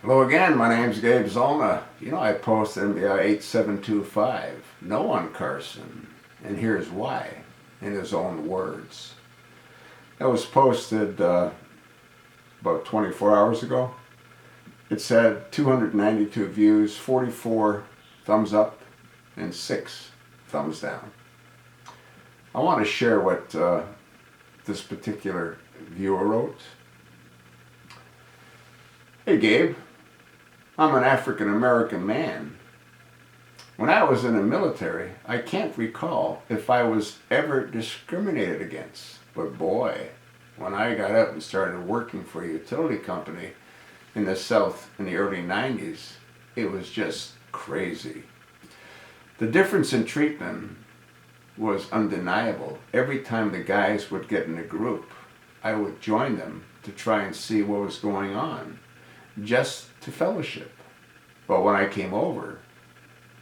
Hello again, my name's Gabe Zolna. I post MVI 8725. No on Carson, and here's why, in his own words. That was posted about 24 hours ago. It said 292 views, 44 thumbs up, and 6 thumbs down. I want to share what this particular viewer wrote. Hey Gabe, I'm an African American man. When I was in the military, I can't recall if I was ever discriminated against. But boy, when I got up and started working for a utility company in the South in the early 90s, it was just crazy. The difference in treatment was undeniable. Every time the guys would get in a group, I would join them to try and see what was going on, just to fellowship. But when I came over,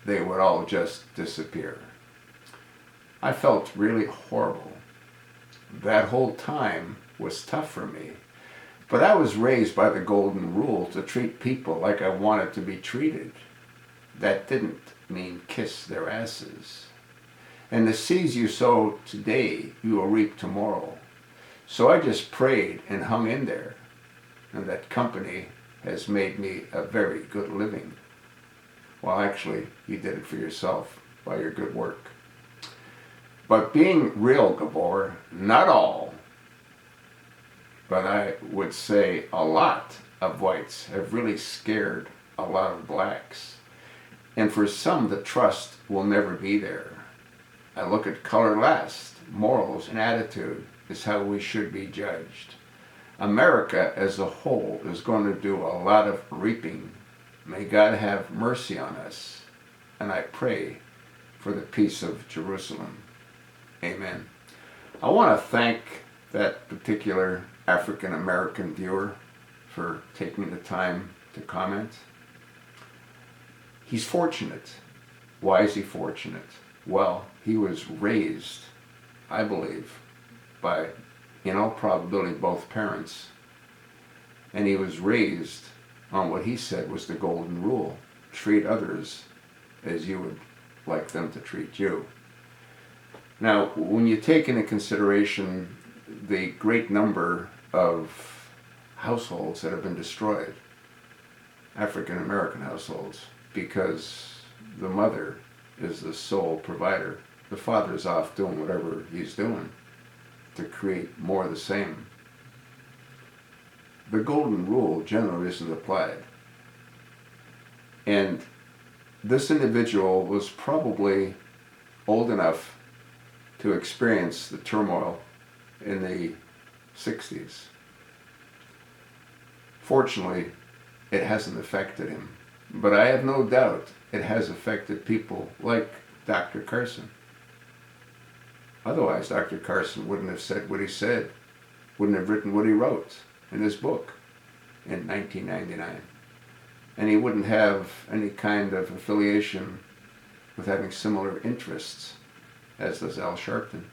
they would all just disappear. I felt really horrible. That whole time was tough for me. But I was raised by the golden rule to treat people like I wanted to be treated. That didn't mean kiss their asses. And the seeds you sow today, you will reap tomorrow. So I just prayed and hung in there. And that company has made me a very good living. Well, actually, you did it for yourself by your good work. But being real, Gabor, not all, but I would say a lot of whites have really scared a lot of blacks. And for some, the trust will never be there. I look at color last. Morals and attitude is how we should be judged. America as a whole is going to do a lot of reaping. May God have mercy on us. And I pray for the peace of Jerusalem. Amen. I want to thank that particular African American viewer for taking the time to comment. He's fortunate. Why is he fortunate? Well, he was raised, I believe, by, in all probability, both parents. And he was raised on what he said was the golden rule. Treat others as you would like them to treat you. Now, when you take into consideration the great number of households that have been destroyed, African American households, because the mother is the sole provider. The father's off doing whatever he's doing to create more of the same. The golden rule generally isn't applied. And this individual was probably old enough to experience the turmoil in the 60s. Fortunately, it hasn't affected him. But I have no doubt it has affected people like Dr. Carson. Otherwise, Dr. Carson wouldn't have said what he said, wouldn't have written what he wrote in his book in 1999. And he wouldn't have any kind of affiliation with having similar interests as does Al Sharpton,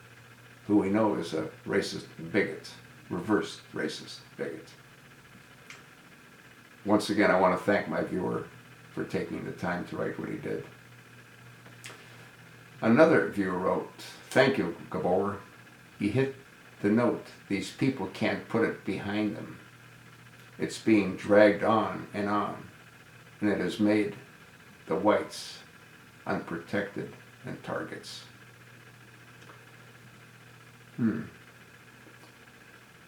who we know is a racist bigot, reverse racist bigot. Once again, I want to thank my viewer for taking the time to write what he did. Another viewer wrote, "Thank you, Gabor. He hit the note. These people can't put it behind them. It's being dragged on, and it has made the whites unprotected and targets."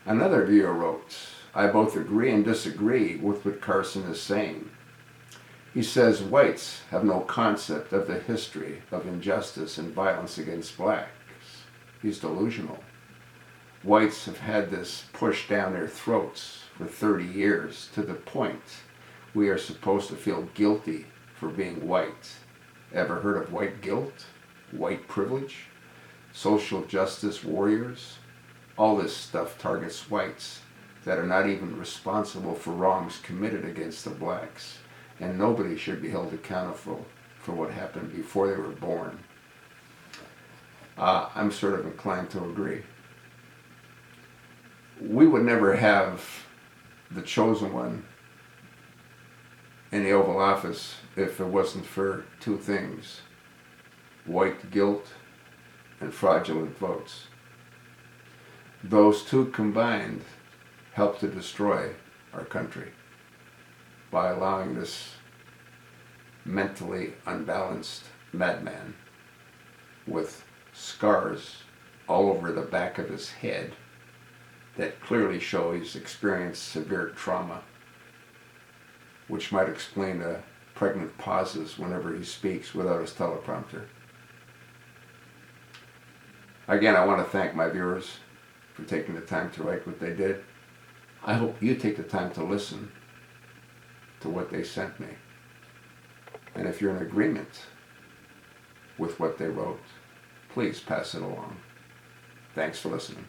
Another viewer wrote, "I both agree and disagree with what Carson is saying. He says whites have no concept of the history of injustice and violence against blacks. He's delusional. Whites have had this pushed down their throats for 30 years to the point we are supposed to feel guilty for being white. Ever heard of white guilt? White privilege? Social justice warriors? All this stuff targets whites that are not even responsible for wrongs committed against the blacks. And nobody should be held accountable for what happened before they were born." I'm sort of inclined to agree. We would never have the chosen one in the Oval Office if it wasn't for two things: white guilt and fraudulent votes. Those two combined helped to destroy our country by allowing this mentally unbalanced madman with scars all over the back of his head that clearly show he's experienced severe trauma, which might explain the pregnant pauses whenever he speaks without his teleprompter. Again, I want to thank my viewers for taking the time to write what they did. I hope you take the time to listen to what they sent me. And if you're in agreement with what they wrote, please pass it along. Thanks for listening.